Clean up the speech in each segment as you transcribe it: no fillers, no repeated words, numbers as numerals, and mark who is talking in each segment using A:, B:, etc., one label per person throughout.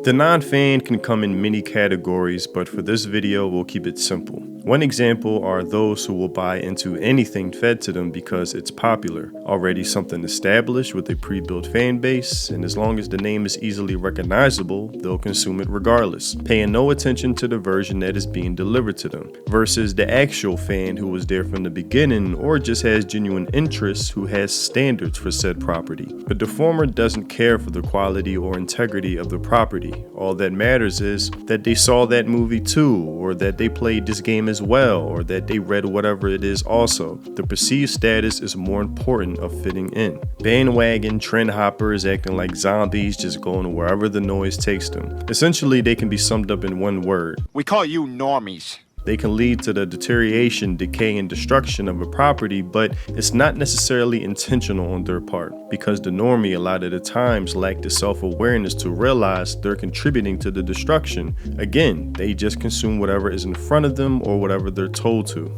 A: The non-fan can come in many categories, but for this video we'll keep it simple. One example are those who will buy into anything fed to them because it's popular, already something established with a pre-built fan base, and as long as the name is easily recognizable, they'll consume it regardless, paying no attention to the version that is being delivered to them, versus the actual fan who was there from the beginning or just has genuine interests who has standards for said property. But the former doesn't care for the quality or integrity of the property. All that matters is that they saw that movie too, or that they played this game as well, or that they read whatever it is also. The perceived status is more important of fitting in. Bandwagon trend hoppers acting like zombies, just going wherever the noise takes them. Essentially, they can be summed up in one word.
B: We call you normies.
A: They can lead to the deterioration, decay, and destruction of a property, but it's not necessarily intentional on their part, because the normie a lot of the times lack the self-awareness to realize they're contributing to the destruction. Again, they just consume whatever is in front of them or whatever they're told to.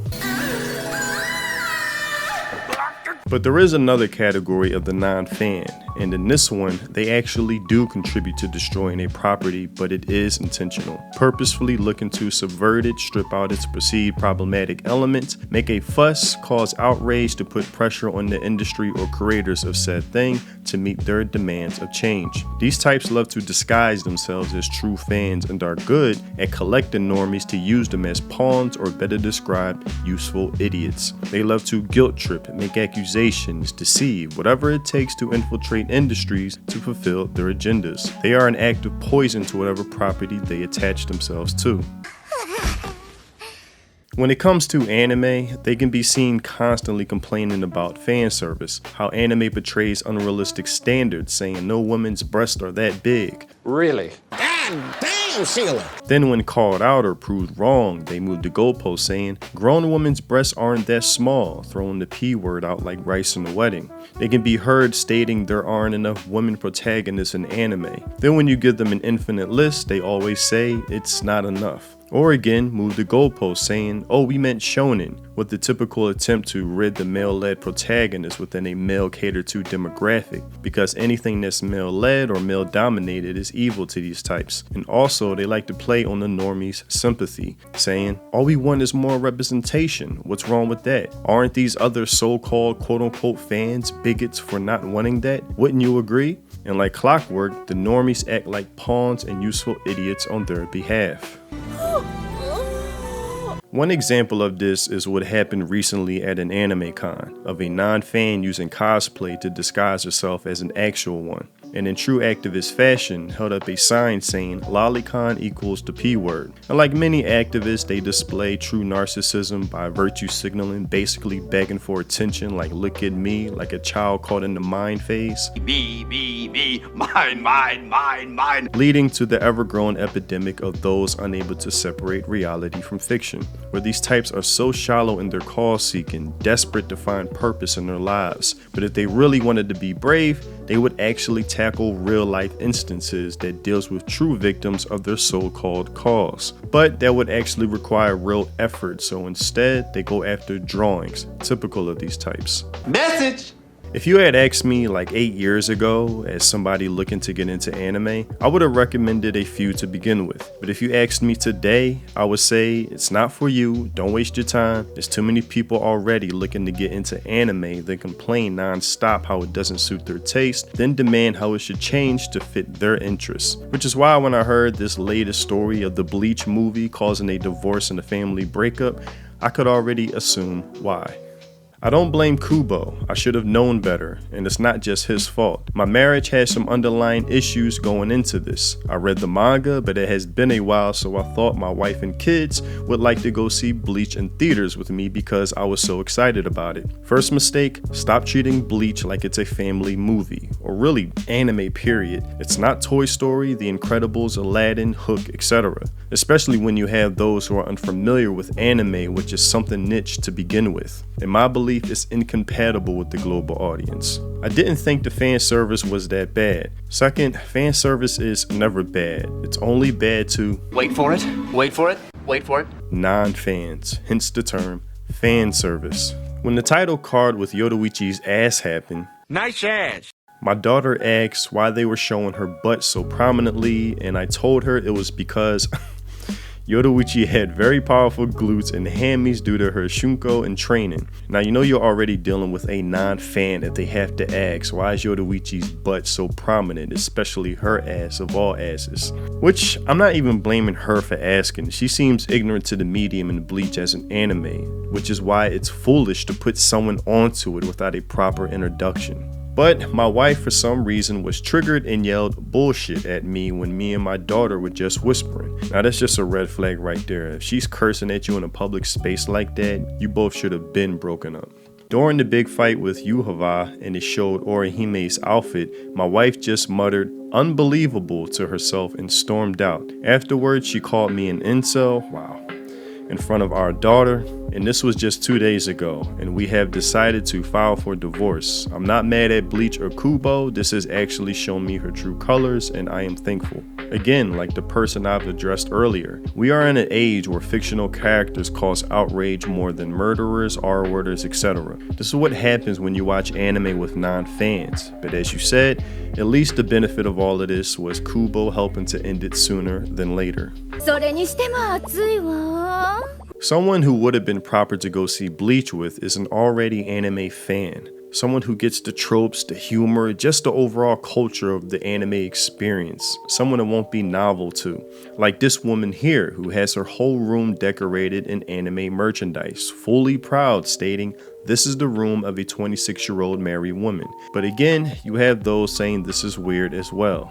A: But there is another category of the non-fan, and in this one, they actually do contribute to destroying a property, but it is intentional. Purposefully looking to subvert it, strip out its perceived problematic elements, make a fuss, cause outrage to put pressure on the industry or creators of said thing to meet their demands of change. These types love to disguise themselves as true fans and are good at collecting normies to use them as pawns, or better described, useful idiots. They love to guilt trip, make accusations, deceive, whatever it takes to infiltrate industries to fulfill their agendas. They are an active poison to whatever property they attach themselves to. When it comes to anime, they can be seen constantly complaining about fan service, how anime portrays unrealistic standards, saying no women's breasts are that big.
B: Really?
C: God damn, Sheila!
A: Then when called out or proved wrong, they move the goalpost saying grown women's breasts aren't that small, throwing the P word out like rice in a wedding. They can be heard stating there aren't enough women protagonists in anime. Then when you give them an infinite list, they always say it's not enough. Or again, move the goalpost saying, oh, we meant shonen, with the typical attempt to rid the male-led protagonist within a male-catered-to demographic, because anything that's male-led or male-dominated is evil to these types. And also, they like to play on the normies' sympathy, saying, all we want is more representation. What's wrong with that? Aren't these other so-called quote-unquote fans bigots for not wanting that? Wouldn't you agree? And like clockwork, the normies act like pawns and useful idiots on their behalf. One example of this is what happened recently at an anime con, of a non-fan using cosplay to disguise herself as an actual one, and in true activist fashion held up a sign saying lolicon equals the P word. And like many activists, they display true narcissism by virtue signaling, basically begging for attention like look at me, like a child caught in the mind phase.
B: Me, mine.
A: Leading to the ever-growing epidemic of those unable to separate reality from fiction, where these types are so shallow in their cause-seeking, desperate to find purpose in their lives. But if they really wanted to be brave, they would actually tackle real-life instances that deals with true victims of their so-called cause. But that would actually require real effort, so instead, they go after drawings, typical of these types.
B: Message!
A: If you had asked me like 8 years ago, as somebody looking to get into anime, I would have recommended a few to begin with. But if you asked me today, I would say it's not for you, don't waste your time. There's too many people already looking to get into anime that complain non-stop how it doesn't suit their taste, then demand how it should change to fit their interests. Which is why when I heard this latest story of the Bleach movie causing a divorce and a family breakup, I could already assume why. I don't blame Kubo, I should have known better, and it's not just his fault. My marriage has some underlying issues going into this. I read the manga, but it has been a while, so I thought my wife and kids would like to go see Bleach in theaters with me because I was so excited about it. First mistake, stop treating Bleach like it's a family movie, or really anime period. It's not Toy Story, The Incredibles, Aladdin, Hook, etc. Especially when you have those who are unfamiliar with anime, which is something niche to begin with. In my belief, is incompatible with the global audience. I didn't think the fan service was that bad. Second, fan service is never bad. It's only bad to
B: Wait for it.
A: non-fans, hence the term fan service. When the title card with Yoruichi's ass happened,
B: Nice ass.
A: My daughter asked why they were showing her butt so prominently, and I told her it was because Yoruichi had very powerful glutes and hammies due to her shunko and training. Now you know you're already dealing with a non-fan if they have to ask why is Yoruichi's butt so prominent, especially her ass of all asses. Which I'm not even blaming her for asking. She seems ignorant to the medium and Bleach as an anime, which is why it's foolish to put someone onto it without a proper introduction. But my wife for some reason was triggered and yelled bullshit at me when me and my daughter were just whispering. Now that's just a red flag right there. If she's cursing at you in a public space like that, you both should have been broken up. During the big fight with Yuhava and it showed Orihime's outfit, my wife just muttered unbelievable to herself and stormed out. Afterwards she called me an incel, wow, in front of our daughter, and this was just 2 days ago, and we have decided to file for divorce. I'm not mad at Bleach or Kubo, this has actually shown me her true colors and I am thankful. Again, like the person I've addressed earlier, we are in an age where fictional characters cause outrage more than murderers, R-worders, etc. This is what happens when you watch anime with non-fans, but as you said, at least the benefit of all of this was Kubo helping to end it sooner than later. Someone who would have been proper to go see Bleach with is an already anime fan. Someone who gets the tropes, the humor, just the overall culture of the anime experience. Someone it won't be novel to. Like this woman here who has her whole room decorated in anime merchandise, fully proud, stating, "This is the room of a 26-year-old married woman." But again, you have those saying this is weird as well.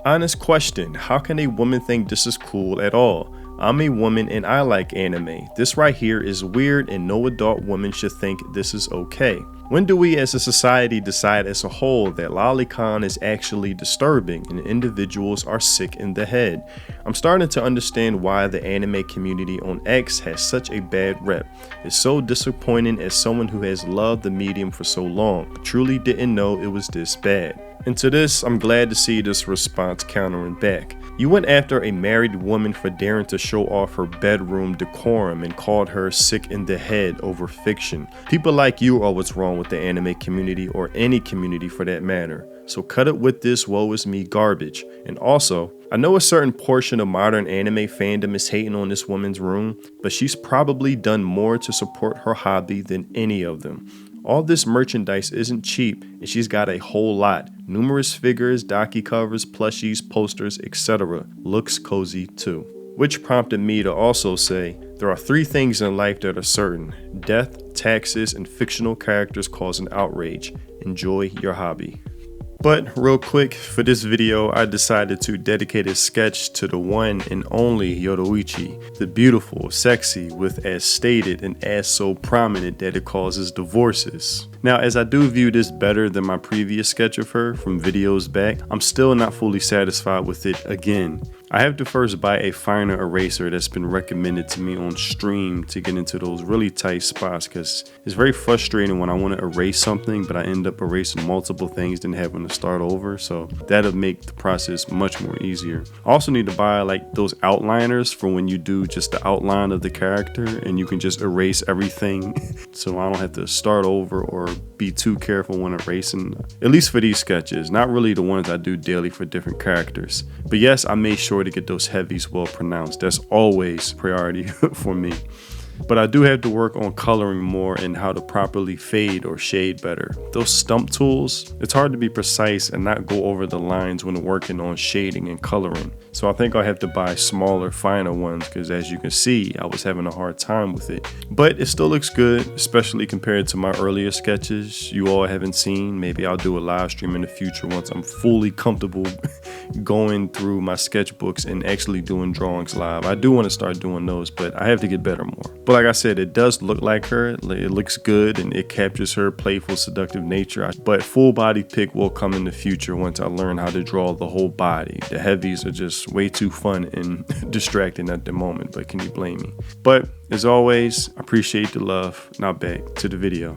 A: Honest question, how can a woman think this is cool at all? I'm a woman and I like anime. This right here is weird and no adult woman should think this is okay. When do we as a society decide as a whole that lolicon is actually disturbing and individuals are sick in the head? I'm starting to understand why the anime community on X has such a bad rep. It's so disappointing as someone who has loved the medium for so long, but truly didn't know it was this bad. And to this, I'm glad to see this response countering back. You went after a married woman for daring to show off her bedroom decorum and called her sick in the head over fiction. People like you are what's wrong with the anime community or any community for that matter. So cut it with this woe is me garbage. And also, I know a certain portion of modern anime fandom is hating on this woman's room, but she's probably done more to support her hobby than any of them. All this merchandise isn't cheap and she's got a whole lot. Numerous figures, docky covers, plushies, posters, etc. Looks cozy too. Which prompted me to also say, there are 3 things in life that are certain: death, taxes, and fictional characters causing outrage. Enjoy your hobby. But real quick, for this video, I decided to dedicate a sketch to the one and only Yoruichi, the beautiful, sexy, with as stated an ass so prominent that it causes divorces. Now, as I do view this better than my previous sketch of her from videos back, I'm still not fully satisfied with it again. I have to first buy a finer eraser that's been recommended to me on stream to get into those really tight spots, because it's very frustrating when I want to erase something but I end up erasing multiple things and having to start over, so that'll make the process much more easier. I also need to buy like those outliners for when you do just the outline of the character and you can just erase everything so I don't have to start over or be too careful when erasing, at least for these sketches, not really the ones I do daily for different characters. But yes, I made sure to get those heavies well pronounced. That's always priority for me. But I do have to work on coloring more and how to properly fade or shade better. Those stump tools, it's hard to be precise and not go over the lines when working on shading and coloring. So I think I'll have to buy smaller, finer ones, because as you can see, I was having a hard time with it. But it still looks good, especially compared to my earlier sketches you all haven't seen. Maybe I'll do a live stream in the future once I'm fully comfortable going through my sketchbooks and actually doing drawings live. I do want to start doing those, but I have to get better more. But like I said, it does look like her. It looks good and it captures her playful, seductive nature. But full body pic will come in the future once I learn how to draw the whole body. The heavies are just way too fun and distracting at the moment, but can you blame me? But as always, I appreciate the love. Now back to the video.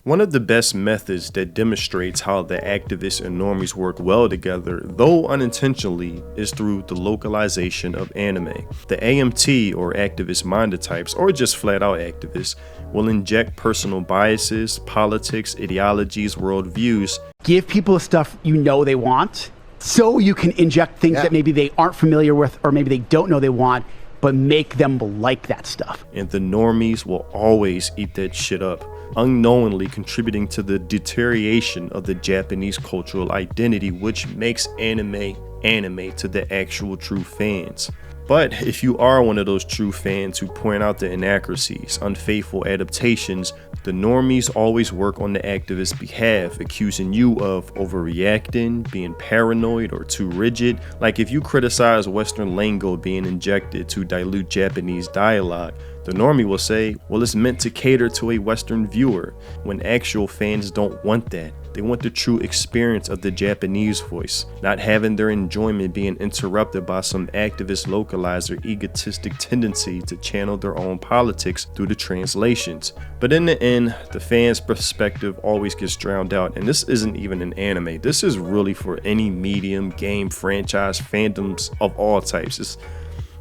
A: One of the best methods that demonstrates how the activists and normies work well together, though unintentionally, is through the localization of anime. The AMT, or activist-minded types, or just flat-out activists, will inject personal biases, politics, ideologies, worldviews.
D: Give people stuff you know they want, so you can inject things that maybe they aren't familiar with, or maybe they don't know they want, but make them like that stuff.
A: And the normies will always eat that shit up, unknowingly contributing to the deterioration of the Japanese cultural identity, which makes anime to the actual true fans. But if you are one of those true fans who point out the inaccuracies, unfaithful adaptations, the normies always work on the activists' behalf, accusing you of overreacting, being paranoid, or too rigid. Like if you criticize Western lingo being injected to dilute Japanese dialogue, the normie will say, well, it's meant to cater to a Western viewer, when actual fans don't want that. They want the true experience of the Japanese voice, not having their enjoyment being interrupted by some activist localizer egotistic tendency to channel their own politics through the translations. But in the end, the fan's perspective always gets drowned out, and this isn't even an anime. This is really for any medium, game, franchise, fandoms of all types.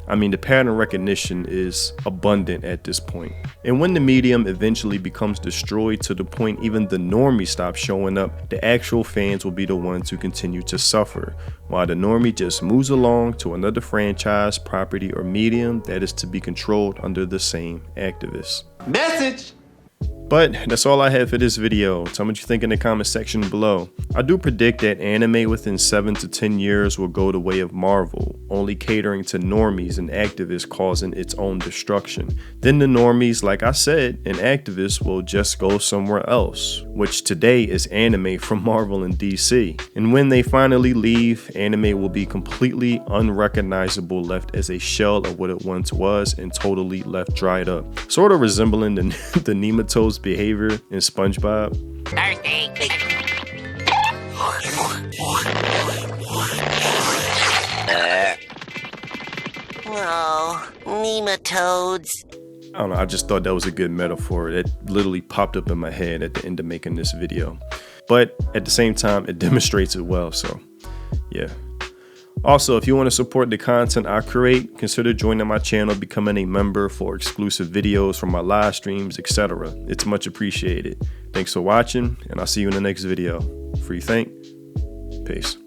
A: The pattern recognition is abundant at this point. And when the medium eventually becomes destroyed to the point even the normie stops showing up, the actual fans will be the ones who continue to suffer, while the normie just moves along to another franchise, property, or medium that is to be controlled under the same activists.
B: Message!
A: But that's all I have for this video. Tell me what you think in the comment section below. I do predict that anime within 7 to 10 years will go the way of Marvel, only catering to normies and activists, causing its own destruction. Then the normies, like I said, and activists will just go somewhere else, which today is anime from Marvel and DC. And when they finally leave, anime will be completely unrecognizable, left as a shell of what it once was and totally left dried up. Sort of resembling the nematodes behavior in SpongeBob.
E: Oh, nematodes.
A: I don't know, I just thought that was a good metaphor. It literally popped up in my head at the end of making this video. But at the same time, it demonstrates it well, so yeah. Also, if you want to support the content I create, consider joining my channel, becoming a member for exclusive videos from my live streams, etc. It's much appreciated. Thanks for watching, and I'll see you in the next video. Free think. Peace.